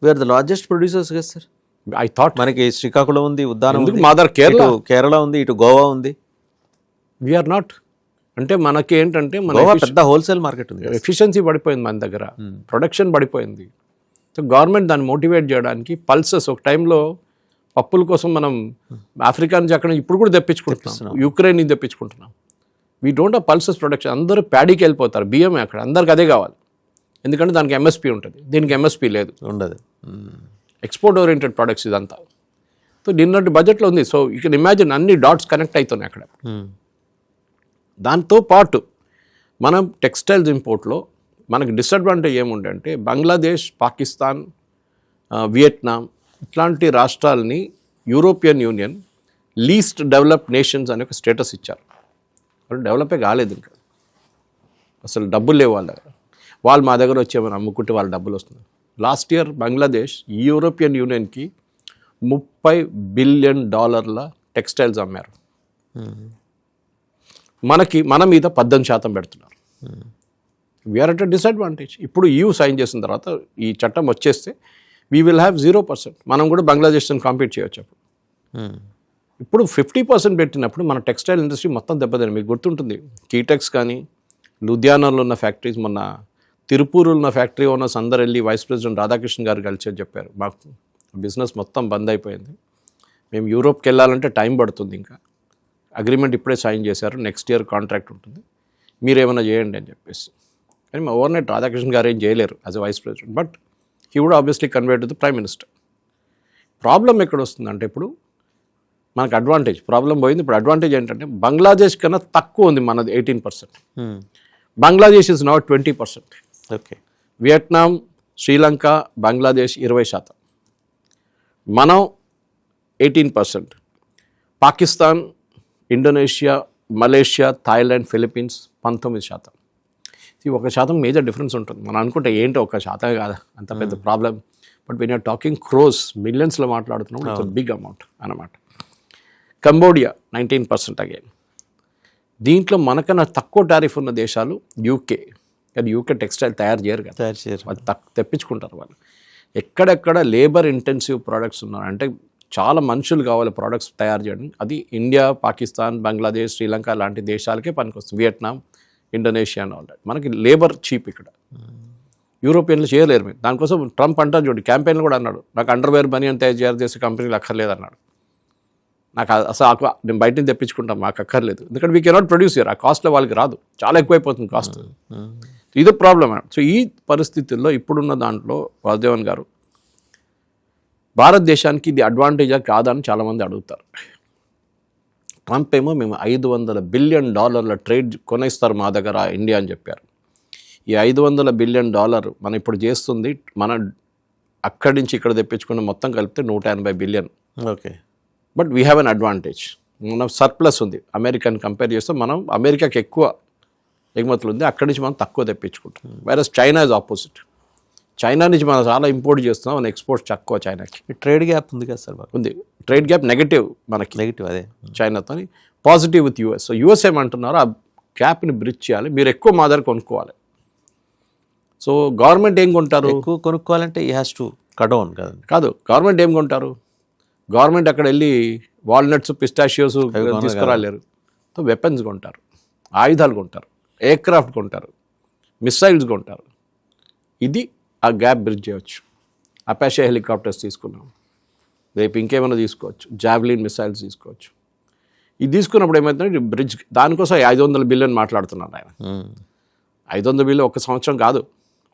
We are the largest producers కదా sir. I thought మనకి శ్రీకాకుళం ఉంది, ఉద్దానం ఉంది, మాదర్ కేరళ ఉంది, ఇటు గోవా ఉంది. We are not. అంటే మనకి ఏంటంటే గోవా పెద్ద హోల్సేల్ మార్కెట్ ఉంది. ఎఫిషియన్సీ పడిపోయింది మన దగ్గర, ప్రొడక్షన్ పడిపోయింది. సో గవర్నమెంట్ దాన్ని మోటివేట్ చేయడానికి పల్సెస్ ఒక టైంలో పప్పుల కోసం మనం ఆఫ్రికా నుంచి అక్కడ ఇప్పుడు కూడా తెప్పించుకుంటున్నాం, యుక్రెయిన్ నుంచి తెప్పించుకుంటున్నాం. We don't have pulses production. అందరూ ప్యాడీకి వెళ్ళిపోతారు, బియ్యమే అక్కడ, అందరికి అదే కావాలి. ఎందుకంటే దానికి ఎంఎస్పీ ఉంటుంది, దీనికి ఎంఎస్పీ లేదు, ఉండదు. ఎక్స్పోర్ట్ ఓరియంటెడ్ ప్రొడక్ట్స్ ఇదంతా. సో నిన్నటి బడ్జెట్లో ఉంది. సో యూ కెన్ ఇమాజిన్ అన్ని డాట్స్ కనెక్ట్ అవుతున్నాయి అక్కడ. దాంతో పాటు మనం టెక్స్టైల్స్ ఇంపోర్ట్లో మనకి డిసడ్వాంటేజ్ ఏముందంటే బంగ్లాదేశ్, పాకిస్తాన్, వియట్నాం ఇట్లాంటి రాష్ట్రాలని European Union least developed nations అనే ఒక స్టేటస్ ఇచ్చారు. వాళ్ళు డెవలపే కాలేదు, ఇంకా అసలు డబ్బులు లేవు వాళ్ళ దగ్గర. వాళ్ళు మా దగ్గర వచ్చేమని అమ్ముకుంటే వాళ్ళ డబ్బులు వస్తుంది. లాస్ట్ ఇయర్ బంగ్లాదేశ్ యూరోపియన్ యూనియన్కి $30 బిలియన్ టెక్స్టైల్స్ అమ్మారు. మన మీద 18% పెడుతున్నారు. We are at a disadvantage. ఇప్పుడు EU సైన్ చేసిన తర్వాత ఈ చట్టం వచ్చేస్తే వీ విల్ హ్యావ్ 0%. మనం కూడా బంగ్లాదేశ్తో కాంపీట్ చేయవచ్చు. అప్పుడు ఇప్పుడు 50% పెట్టినప్పుడు మన టెక్స్టైల్ ఇండస్ట్రీ మొత్తం దెబ్బతిని. మీకు గుర్తుంటుంది కీటెక్స్ కానీ, లుధియానాలో ఉన్న ఫ్యాక్టరీస్, మొన్న తిరుపూరులో ఉన్న ఫ్యాక్టరీ ఓనర్స్ అందరు వెళ్ళి వైస్ ప్రెసిడెంట్ రాధాకృష్ణ గారు కలిసి చెప్పారు, మాకు బిజినెస్ మొత్తం బంద్ అయిపోయింది, మేము యూరోప్కి వెళ్ళాలంటే టైం పడుతుంది, ఇంకా అగ్రిమెంట్ ఇప్పుడే సైన్ చేశారు, నెక్స్ట్ ఇయర్ కాంట్రాక్ట్ ఉంటుంది, మీరు ఏమైనా చేయండి అని చెప్పేసి. కానీ మా ఓవర్ నైట్ రాధాకృష్ణ గారు ఏం చేయలేరు as a vice president, but he would obviously convey to the prime minister. Problem ఎక్కడ వస్తుందంటే ఇప్పుడు మనకు అడ్వాంటేజ్, ప్రాబ్లం పోయింది. ఇప్పుడు అడ్వాంటేజ్ ఏంటంటే బంగ్లాదేశ్ కన్నా తక్కువ ఉంది మనది 18%. Bangladesh is now 20%. Okay. Vietnam, Sri Lanka, Bangladesh 20%, మనం 18%, Pakistan, Indonesia, Malaysia, Thailand, Philippines 19%. ఇది 1% మేజర్ డిఫరెన్స్ ఉంటుంది. మనం అనుకుంటే ఏంటో 1% కాదా అంత పెద్ద problem, but when you're talking crores, మిలియన్స్లో మాట్లాడుతున్నాం, ఇట్స్ బిగ్ అమౌంట్ అన్నమాట. Cambodia 19% again. దీంట్లో మనకన్నా తక్కువ టారిఫ్ ఉన్న దేశాలు యూకే. కానీ యూకే టెక్స్టైల్ తయారు చేయరు కదా, వాళ్ళు తెప్పించుకుంటారు. వాళ్ళు ఎక్కడెక్కడ లేబర్ ఇంటెన్సివ్ ప్రోడక్ట్స్ ఉన్నారు అంటే చాలా మనుషులు కావాలి ప్రోడక్ట్స్ తయారు చేయడం, అది ఇండియా, పాకిస్తాన్, బంగ్లాదేశ్, శ్రీలంక లాంటి దేశాలకే పనికొస్తుంది. Vietnam, Indonesia and all that. మనకి లేబర్ చీప్ ఇక్కడ. యూరోపియన్లు చేయలేరు. మీరు దానికోసం ట్రంప్ అంటారు చూడండి, క్యాంపెయిన్లు కూడా అన్నాడు, నాకు అండర్వేర్ బనియన్ తయారు చేసే కంపెనీలు అక్కర్లేదు అన్నాడు. నాకు అసలు నేను బయట నుంచి తెప్పించుకుంటాం, మాకు అక్కర్లేదు, ఎందుకంటే వీ కెనాట్ ప్రొడ్యూస్ ఇయర్. ఆ కాస్ట్లో వాళ్ళకి రాదు, చాలా ఎక్కువైపోతుంది కాస్ట్. ఇది ప్రాబ్లం. సో ఈ పరిస్థితుల్లో ఇప్పుడున్న దాంట్లో వాసుదేవన్ గారు, భారతదేశానికి ఇది అడ్వాంటేజా కాదా అని చాలామంది అడుగుతారు. ట్రంప్ ఏమో మేము $500 బిలియన్ ట్రేడ్ కొనేస్తారు మా దగ్గర ఇండియా అని చెప్పారు. ఈ $500 బిలియన్ మనం ఇప్పుడు చేస్తుంది, మన అక్కడి నుంచి ఇక్కడ తెప్పించుకున్న మొత్తం కలిపితే $180 billion. Okay. But we have an advantage, మనం సర్ప్లస్ ఉంది అమెరికన్ కంపేర్ చేస్తే. మనం అమెరికాకి ఎక్కువ ఎగుమతులు ఉంది, అక్కడి నుంచి మనం తక్కువ తెప్పించుకుంటాం. Whereas China is opposite. China నుంచి మనం చాలా ఇంపోర్ట్ చేస్తున్నాం, మన ఎక్స్పోర్ట్స్ తక్కువ చైనాకి. ట్రేడ్ గ్యాప్ ఉంది కదా సార్? ఉంది ట్రేడ్ గ్యాప్, నెగటివ్ మనకి. నెగటివ్ అదే చైనాతో, positive with US. So US ఏమంటున్నారు, ఆ గ్యాప్ని బ్రిడ్జ్ చేయాలి, మీరు ఎక్కువ మా దగ్గర కొనుక్కోవాలి. సో గవర్నమెంట్ ఏం కొంటారు? ఎక్కువ కొనుక్కోవాలంటే ఈ హ్యాస్ టు కట్ డౌన్ కదండి. కాదు, గవర్నమెంట్ ఏం కొంటారు? గవర్నమెంట్ అక్కడ వెళ్ళి వాల్నట్స్, పిస్టాషియోస్ తీసుకురాలేరు. సో వెపన్స్ కొంటారు, ఆయుధాలు కొంటారు, ఎయిర్క్రాఫ్ట్ కొంటారు, మిస్సైల్స్ కొంటారు. ఇది ఆ గ్యాప్ బ్రిడ్జ్ చేయవచ్చు. అపాషే హెలికాప్టర్స్ తీసుకున్నాం, రేపు ఇంకేమైనా తీసుకోవచ్చు, జావ్లిన్ మిసైల్స్ తీసుకోవచ్చు. ఇది తీసుకున్నప్పుడు ఏమవుతుందంటే బ్రిడ్జ్, దానికోసం $500 బిలియన్ మాట్లాడుతున్నాను ఆయన. 500 బిలియన్ ఒక సంవత్సరం కాదు,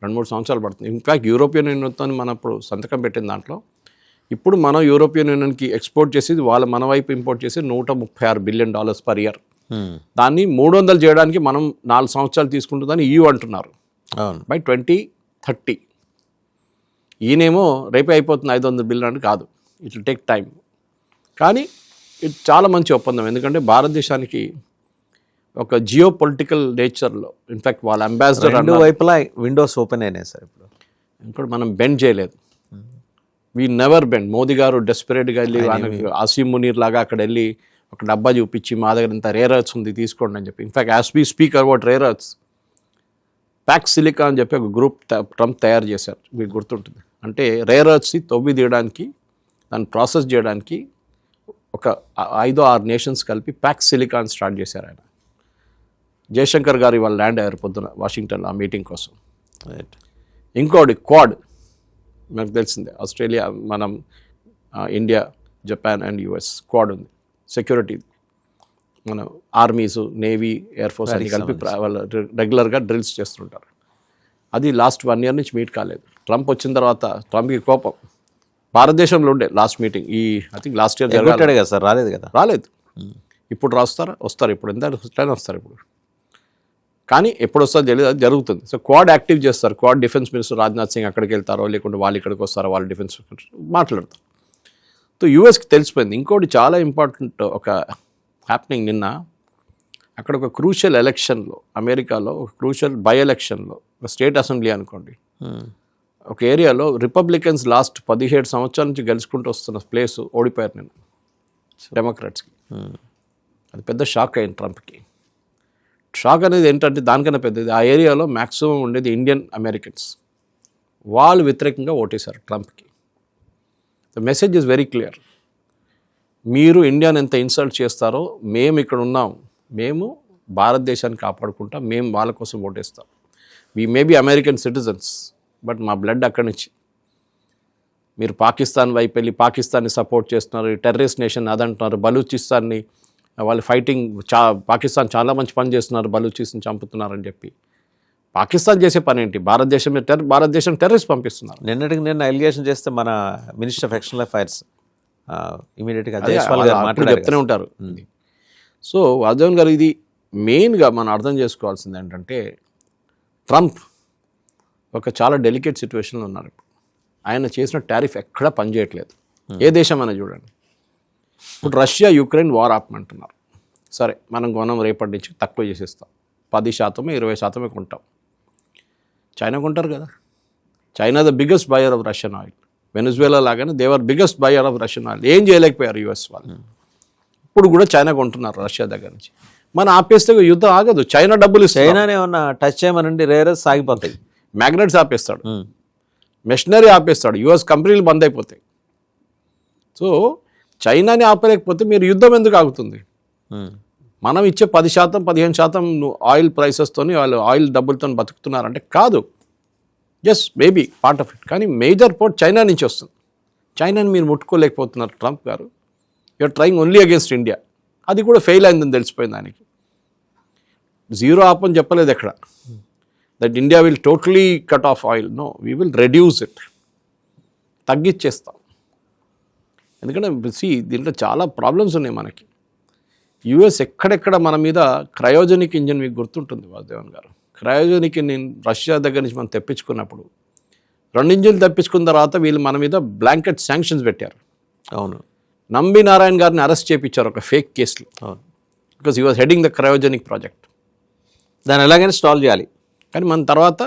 2-3 సంవత్సరాలు పడుతుంది. ఇన్ఫ్యాక్ట్ యూరోపియన్ యూనియన్తో మనం ఇప్పుడు సంతకం పెట్టిన దాంట్లో ఇప్పుడు మనం యూరోపియన్ యూనియన్కి ఎక్స్పోర్ట్ చేసేది, వాళ్ళ మన వైపు ఇంపోర్ట్ చేసేది $136 బిలియన్ పర్ ఇయర్. దాన్ని 300 చేయడానికి మనం 4 సంవత్సరాలు తీసుకుంటుందని EU అంటున్నారు, బై 2030. ఈయనేమో రేపే అయిపోతుంది 500 బిలియన్ కాదు, ఇట్ విల్ టేక్ టైం. కానీ ఇది చాలా మంచి ఒప్పందం, ఎందుకంటే భారతదేశానికి ఒక జియో పొలిటికల్ నేచర్లో, ఇన్ఫ్యాక్ట్ వాళ్ళ అంబాసిడర్ రెండు వైపులా విండోస్ ఓపెన్ అయినాయి సార్. ఇప్పుడు మనం బెండ్ చేయలేదు, వీ నెవర్ బెండ్. మోదీ గారు డెస్పరేట్గా వెళ్ళి ఆసిమ్ మునీర్ లాగా అక్కడ వెళ్ళి ఒక డబ్బా చూపించి మా దగ్గర ఇంత రేర్ ఎర్త్స్ ఉంది తీసుకోండి అని చెప్పి. In fact as we speak about rare earths, pack silica అని చెప్పి ఒక గ్రూప్ ట్రంప్ తయారు చేశారు, మీకు గుర్తుంటుంది. అంటే రేర్ ఎర్త్స్ని తవ్వి తీయడానికి, దాన్ని ప్రాసెస్ చేయడానికి ఒక 5-6 నేషన్స్ కలిపి ప్యాక్ సిలికాన్ స్టార్ట్ చేశారు ఆయన. జయశంకర్ గారు ఇవాళ ల్యాండ్ అయ్యారు పొద్దున వాషింగ్టన్లో ఆ మీటింగ్ కోసం. ఇంకోటి క్వాడ్, నాకు తెలిసిందే, ఆస్ట్రేలియా, మనం, India, Japan and US quad ఉంది. సెక్యూరిటీ, మన ఆర్మీస్, నేవీ, ఎయిర్ ఫోర్స్ అన్ని కలిపి వాళ్ళు రెగ్యులర్గా డ్రిల్స్ చేస్తుంటారు. అది లాస్ట్ 1 year నుంచి మీట్ కాలేదు. ట్రంప్ వచ్చిన తర్వాత ట్రంప్కి కోపం. భారతదేశంలో ఉండే లాస్ట్ మీటింగ్ ఈ ఐ థింక్ లాస్ట్ ఇయర్ జరగలేదు కదా సార్, రాలేదు కదా. రాలేదు. ఇప్పుడు వస్తారు ఇప్పుడు ఎంత వస్తారు ఇప్పుడు, కానీ ఎప్పుడు వస్తుందో తెలియదు, అది జరుగుతుంది. సో క్వాడ్ యాక్టివ్ చేస్తారు. Quad defence minister Rajnath Singh అక్కడికి వెళ్తారో, లేకుంటే వాళ్ళు ఇక్కడికి వస్తారో, వాళ్ళు డిఫెన్స్ మాట్లాడతారు. సో యూఎస్కి తెలిసిపోయింది. ఇంకోటి చాలా ఇంపార్టెంట్ ఒక హ్యాపెనింగ్ నిన్న, అక్కడ ఒక క్రూషియల్ ఎలక్షన్లో, అమెరికాలో ఒక క్రూషియల్ బై ఎలక్షన్లో, ఒక స్టేట్ అసెంబ్లీ అనుకోండి, ఒక ఏరియాలో రిపబ్లికన్స్ లాస్ట్ 17 సంవత్సరాల నుంచి గెలుచుకుంటూ వస్తున్న ప్లేస్ ఓడిపోయారు నిన్న డెమోక్రాట్స్కి. అది పెద్ద షాక్ అయింది ట్రంప్కి. షాక్ అనేది ఏంటంటే దానికన్నా పెద్దది, ఆ ఏరియాలో మ్యాక్సిమం ఉండేది ఇండియన్ అమెరికన్స్. వాళ్ళు వ్యతిరేకంగా ఓటేశారు ట్రంప్కి. The message is very clear. మీరు ఇండియాని ఎంత ఇన్సల్ట్ చేస్తారో, మేము ఇక్కడ ఉన్నాం, మేము భారతదేశాన్ని కాపాడుకుంటాం, మేము వాళ్ళ కోసం ఓటేస్తాం. We may be American citizens, but మా బ్లడ్ అక్కడి నుంచి. మీరు పాకిస్తాన్ వైపు వెళ్ళి పాకిస్తాన్ని సపోర్ట్ చేస్తున్నారు, టెర్రరిస్ట్ నేషన్ అదంటున్నారు, బలూచిస్తాన్ని వాళ్ళు ఫైటింగ్, పాకిస్తాన్ చాలా మంచి పని చేస్తున్నారు, బలూచిస్తాన్ని చంపుతున్నారని చెప్పి. పాకిస్తాన్ చేసే పని ఏంటి? భారతదేశం టెర్రరిస్ట్ పంపిస్తున్నారు. నిన్నటికి నిన్న ఎలిగేషన్ చేస్తే మన మినిస్టర్ ఆఫ్ ఎక్స్టర్నల్ అఫైర్స్ ఇమీడియట్గా జైస్వాల్ గారు చెప్తూనే ఉంటారు. సో వాజవన్ గారు, ఇది మెయిన్గా మనం అర్థం చేసుకోవాల్సింది ఏంటంటే, ట్రంప్ ఒక చాలా డెలికేట్ సిచ్యువేషన్లో ఉన్నారు ఇప్పుడు. ఆయన చేసిన టారిఫ్ ఎక్కడా పనిచేయట్లేదు. ఏ దేశం అయినా చూడండి. ఇప్పుడు రష్యా యుక్రెయిన్ వార్ ఆపమంటున్నారు. సరే, మనం కొనం రేపటి నుంచి తక్కువ చేసేస్తాం, 10%, 20% కొంటాం. చైనా కొంటారు కదా. China the biggest buyer of Russian oil. Venezuela లాగానే they're biggest buyer of Russian oil. ఏం చేయలేకపోయారు యుఎస్ వాళ్ళు. ఇప్పుడు కూడా చైనా కొంటున్నారు రష్యా దగ్గర నుంచి. మనం ఆపేస్తే యుద్ధం ఆగదు. చైనా డబ్బులు ఇస్తాయి. చైనానే ఏమన్నా టచ్ చేయమనండి, రేరస్ సాగిపోతాయి. మ్యాగ్నెట్స్ ఆపేస్తాడు, మెషినరీ ఆపేస్తాడు, యుఎస్ కంపెనీలు బంద్ అయిపోతాయి. సో చైనాని ఆపలేకపోతే మీరు యుద్ధం ఎందుకు ఆగుతుంది? మనం ఇచ్చే 10%, 15% ఆయిల్ ప్రైసెస్తోని వాళ్ళు ఆయిల్ డబ్బులతో బతుకుతున్నారంటే కాదు. Yes, maybe part of it, కానీ మేజర్ పోర్ట్ చైనా నుంచి వస్తుంది. చైనాని మీరు ముట్టుకోలేకపోతున్నారు ట్రంప్ గారు. You are trying only against India. అది కూడా ఫెయిల్ అయిందని తెలిసిపోయింది ఆయనకి. జీరో ఆపని చెప్పలేదు ఎక్కడ, that India will totally cut off oil. No, we will reduce it, తగ్గించేస్తాం. ఎందుకంటే దీంట్లో చాలా ప్రాబ్లమ్స్ ఉన్నాయి మనకి. యుఎస్ ఎక్కడెక్కడ మన మీద క్రయోజనిక్ ఇంజిన్, మీకు గుర్తుంటుంది వాసుదేవన్ గారు, క్రయోజనిక్ నేను రష్యా దగ్గర నుంచి మనం తెప్పించుకున్నప్పుడు 2 ఇంజిన్లు తెప్పించుకున్న తర్వాత వీళ్ళు మన మీద బ్లాంకెట్ శాంక్షన్స్ పెట్టారు. అవును, నంబి నారాయణ గారిని అరెస్ట్ చేయించారు ఒక ఫేక్ కేసులో. అవును, because he was heading the cryogenic project. దాన్ని ఎలాగైనా స్టాల్ చేయాలి. కానీ మన తర్వాత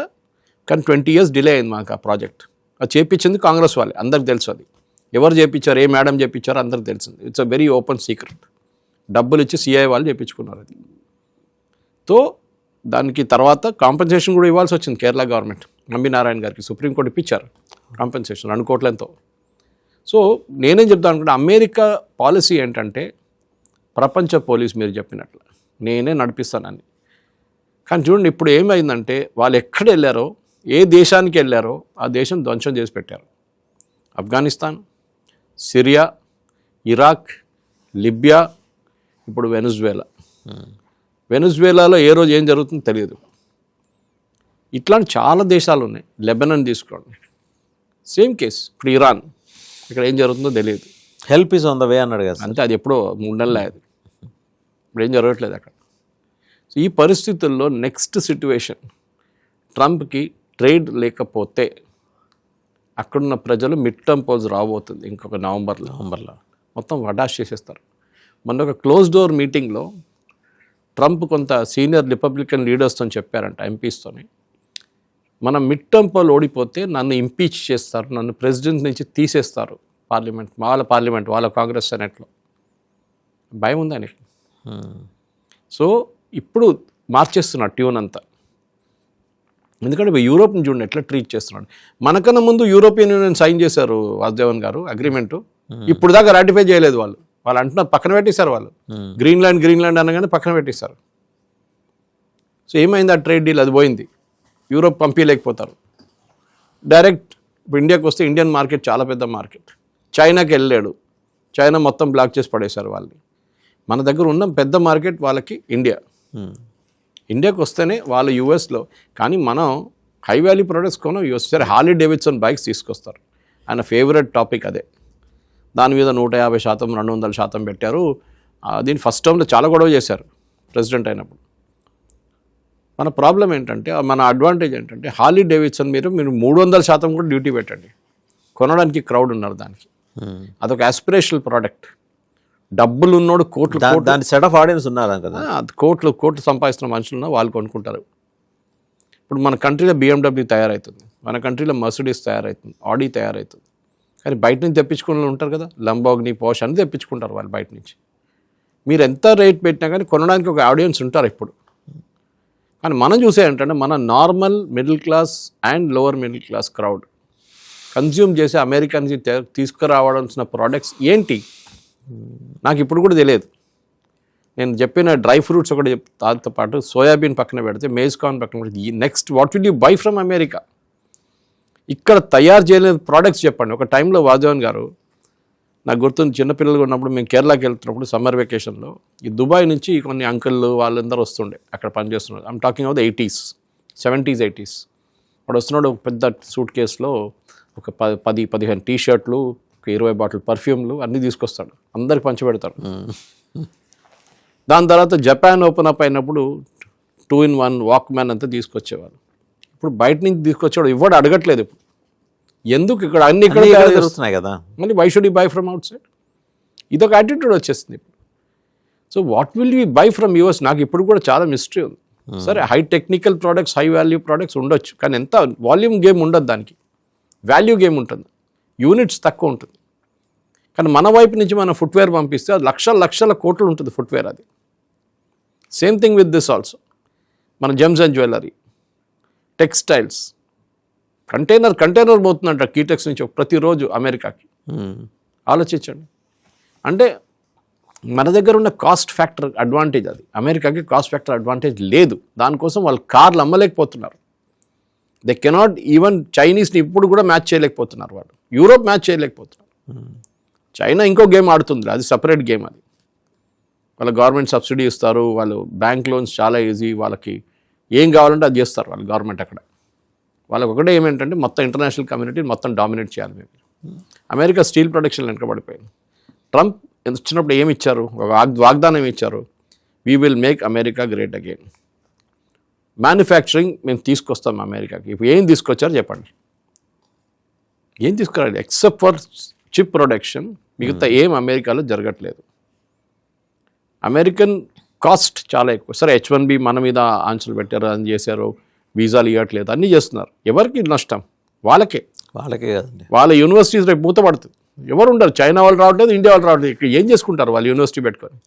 20 years డిలే అయింది మాకు ఆ ప్రాజెక్ట్. అది చేయించింది కాంగ్రెస్ వాళ్ళే, అందరికి తెలుసు. అది ఎవరు చేయించారు, ఏ మేడం చేయించారో అందరికి తెలిసింది. It's a very open secret. డబ్బులు ఇచ్చి సిఐ వాళ్ళు చేయించుకున్నారు అది. తో దానికి తర్వాత కాంపెన్సేషన్ కూడా ఇవ్వాల్సి వచ్చింది కేరళ గవర్నమెంట్. నంబి నారాయణ గారికి సుప్రీంకోర్టు ఇప్పించారు కాంపెన్సేషన్ 2 కోట్లతో. సో నేనేం చెప్తాను అనుకుంటే, అమెరికా పాలసీ ఏంటంటే ప్రపంచ పోలీస్, మీరు చెప్పినట్లు నేనే నడిపిస్తానని. కానీ చూడండి ఇప్పుడు ఏమైందంటే, వాళ్ళు ఎక్కడ వెళ్ళారో, ఏ దేశానికి వెళ్ళారో ఆ దేశం ధ్వంసం చేసి పెట్టారు. ఆఫ్ఘనిస్తాన్, సిరియా, ఇరాక్, లిబియా, ఇప్పుడు వెనిజువేలా. వెనిజువేలాలో ఏ రోజు ఏం జరుగుతుందో తెలియదు. ఇట్లాంటి చాలా దేశాలు ఉన్నాయి. లెబనాన్ తీసుకోండి, సేమ్ కేస్. ఇప్పుడు ఇరాన్, ఇక్కడ ఏం జరుగుతుందో తెలియదు. Help is on the way అన్నాడు కదా. అంతే, అది ఎప్పుడో 3 నెలలు అయ్యేది. ఇప్పుడు ఏం జరగట్లేదు అక్కడ. సో ఈ పరిస్థితుల్లో నెక్స్ట్ సిట్యువేషన్, ట్రంప్కి ట్రేడ్ లేకపోతే అక్కడున్న ప్రజలు మిడ్ టర్మ్ పోల్స్ రాబోతుంది ఇంకొక నవంబర్లో మొత్తం వడాష్ చేసేస్తారు. మొన్న ఒక క్లోజ్ డోర్ మీటింగ్లో ట్రంప్ కొంత సీనియర్ రిపబ్లికన్ లీడర్స్తో చెప్పారంట, ఎంపీస్తోని, మనం మిడ్ టర్మ్ పోల్ ఓడిపోతే నన్ను ఇంపీచ్ చేస్తారు, నన్ను ప్రెసిడెంట్ నుంచి తీసేస్తారు పార్లమెంట్ వాళ్ళ కాంగ్రెస్ సెనెట్లో. భయం ఉంది ఆయనకి. సో ఇప్పుడు మార్చేస్తున్నారు ట్యూన్ అంతా. ఎందుకంటే యూరోప్ని చూడండి ఎట్లా ట్రీట్ చేస్తున్నాడు. మనకన్నా ముందు యూరోపియన్ యూనియన్ సైన్ చేశారు వాసుదేవన్ గారు అగ్రిమెంటు. ఇప్పుడు దాకా రాటిఫై చేయలేదు వాళ్ళు. వాళ్ళు అంటున్నారు పక్కన పెట్టేశారు వాళ్ళు. గ్రీన్లాండ్ అనగానే పక్కన పెట్టేశారు. సో ఏమైంది ఆ ట్రేడ్ డీల్? అది పోయింది. యూరోప్ పంపించలేకపోతారు. డైరెక్ట్ ఇప్పుడు ఇండియాకి వస్తే ఇండియన్ మార్కెట్ చాలా పెద్ద మార్కెట్. చైనాకి వెళ్ళాడు, చైనా మొత్తం బ్లాక్ చేసి పడేశారు వాళ్ళని. మన దగ్గర ఉన్న పెద్ద మార్కెట్ వాళ్ళకి ఇండియా. ఇండియాకి వస్తేనే వాళ్ళు యూఎస్లో, కానీ మనం హై వాల్యూ ప్రొడక్ట్స్ కొనం యూఎస్. సరే హార్లీ డేవిడ్సన్ బైక్స్ తీసుకొస్తారు, ఆయన ఫేవరెట్ టాపిక్ అదే. దాని మీద 150%, 200% పెట్టారు. దీని ఫస్ట్ టర్మ్లో చాలా గొడవ చేశారు ప్రెసిడెంట్ అయినప్పుడు. మన ప్రాబ్లం ఏంటంటే, మన అడ్వాంటేజ్ ఏంటంటే, హార్లీ డేవిడ్సన్ మీరు 300% కూడా డ్యూటీ పెట్టండి, కొనడానికి క్రౌడ్ ఉన్నారు దానికి. అదొక ఆస్పిరేషనల్ ప్రోడక్ట్. డబ్బులు ఉన్నోడు కోట్లు దాని సెట్ ఆఫ్ ఆడియన్స్ ఉన్నారు కదా, కోట్లు సంపాదిస్తున్న మనుషులు ఉన్నా వాళ్ళు కొనుక్కుంటారు. ఇప్పుడు మన కంట్రీలో BMW తయారవుతుంది, మన కంట్రీలో మర్సిడీస్ తయారవుతుంది, ఆడీ తయారవుతుంది. కానీ బయట నుంచి తెప్పించుకునే వాళ్ళు ఉంటారు కదా, లంబోర్గిని, పోర్షే అని తెప్పించుకుంటారు వాళ్ళు బయట నుంచి. మీరు ఎంత రేట్ పెట్టినా కానీ కొనడానికి ఒక ఆడియన్స్ ఉంటారు ఇప్పుడు. కానీ మనం చూసే ఏంటంటే, మన normal middle class and lower middle class crowd consume చేసే అమెరికా నుంచి తీసుకురావాల్సిన ప్రోడక్ట్స్ ఏంటి నాకు ఇప్పుడు కూడా తెలియదు. నేను చెప్పిన డ్రై ఫ్రూట్స్ ఒకటి దాంతో పాటు సోయాబీన్ పక్కన పెడితే, మేజ్ కార్న్ పక్కన పెడితే, next what will you buy from America? ఇక్కడ తయారు చేయలేని ప్రోడక్ట్స్ చెప్పండి. ఒక టైంలో వాజవాన్ గారు, నాకు గుర్తుంది, చిన్నపిల్లలు ఉన్నప్పుడు మేము కేరళకి వెళ్తున్నప్పుడు సమ్మర్ వెకేషన్లో ఈ దుబాయ్ నుంచి కొన్ని అంకుళ్ళు వాళ్ళందరూ వస్తుండే అక్కడ పనిచేస్తున్నారు. I'm talking of the 80s, 70s, 80s. వాడు వస్తున్నాడు ఒక పెద్ద సూట్ కేసులో, ఒక 10-15 టీ-షర్ట్లు, ఒక 20 బాటిల్ పర్ఫ్యూమ్లు అన్నీ తీసుకొస్తాడు, అందరికి పంచిపెడతాడు. దాని తర్వాత జపాన్ ఓపెన్ అప్ అయినప్పుడు 2-in-1 వాక్మ్యాన్ అంతా తీసుకొచ్చేవాళ్ళు. ఇప్పుడు బయట నుంచి తీసుకొచ్చేవాడు ఇవ్వడు, అడగట్లేదు. ఇప్పుడు ఎందుకు ఇక్కడ అన్ని ఇక్కడ జరుగుతున్నాయి కదా, మళ్ళీ why should you buy from outside? ఇదొక యాటిట్యూడ్ వచ్చేస్తుంది ఇప్పుడు. So what will you buy from US? నాకు ఇప్పుడు కూడా చాలా మిస్టరీ ఉంది. సరే high technical products, high value products ఉండొచ్చు, కానీ ఎంత వాల్యూమ్ గేమ్ ఉండదు, దానికి వాల్యూ గేమ్ ఉంటుంది, యూనిట్స్ తక్కువ ఉంటుంది. కానీ మన వైపు నుంచి మనం ఫుట్వేర్ పంపిస్తే అది లక్షల కోట్లు ఉంటుంది ఫుట్వేర్. అది same thing with this also. మన gems and jewellery, textiles, container పోతుందంట కీటెక్స్ నుంచి ప్రతిరోజు అమెరికాకి. ఆలోచించండి. అంటే మన దగ్గర ఉన్న కాస్ట్ ఫ్యాక్టర్ అడ్వాంటేజ్ అది, అమెరికాకి కాస్ట్ ఫ్యాక్టర్ అడ్వాంటేజ్ లేదు. దానికోసం వాళ్ళు కార్లు అమ్మలేకపోతున్నారు. దే కెనాట్ ఈవెన్ చైనీస్ని ఇప్పుడు కూడా మ్యాచ్ చేయలేకపోతున్నారు వాళ్ళు. యూరోప్ మ్యాచ్ చేయలేకపోతున్నారు. చైనా ఇంకో గేమ్ ఆడుతుంది, అది సపరేట్ గేమ్. అది వాళ్ళ గవర్నమెంట్ సబ్సిడీ ఇస్తారు, వాళ్ళు బ్యాంక్ లోన్స్ చాలా ఈజీ, వాళ్ళకి ఏం కావాలంటే అది చేస్తారు వాళ్ళు గవర్నమెంట్ అక్కడ. వాళ్ళకి ఒకటే ఏమేంటంటే మొత్తం ఇంటర్నేషనల్ కమ్యూనిటీని మొత్తం డామినేట్ చేయాలి మేము. అమెరికా స్టీల్ ప్రొడక్షన్ వెనకబడిపోయింది. ట్రంప్ వచ్చినప్పుడు ఏమి ఇచ్చారు? ఒక వాగ్దానం ఇచ్చారు, we will make America great again. Manufacturing మేము తీసుకొస్తాం అమెరికాకి. ఇప్పుడు ఏం తీసుకొచ్చారో చెప్పండి. ఏం తీసుకురాలి? ఎక్సెప్ట్ ఫర్ చిప్ ప్రొడక్షన్ మిగతా ఏం అమెరికాలో జరగట్లేదు. అమెరికన్ కాస్ట్ చాలా ఎక్కువ. సరే H1B మన మీద ఆంక్షలు పెట్టారు, అని చేశారు, వీసాలు ఇవ్వట్లేదు, అన్నీ చేస్తున్నారు. ఎవరికి నష్టం? వాళ్ళకే కదండి. వాళ్ళ యూనివర్సిటీస్ రేపు మూతపడుతుంది. ఎవరు ఉండరు, చైనా వాళ్ళు రావట్లేదు, ఇండియా వాళ్ళు రావట్లేదు. ఇక్కడ ఏం చేసుకుంటారు వాళ్ళు యూనివర్సిటీ పెట్టుకొని?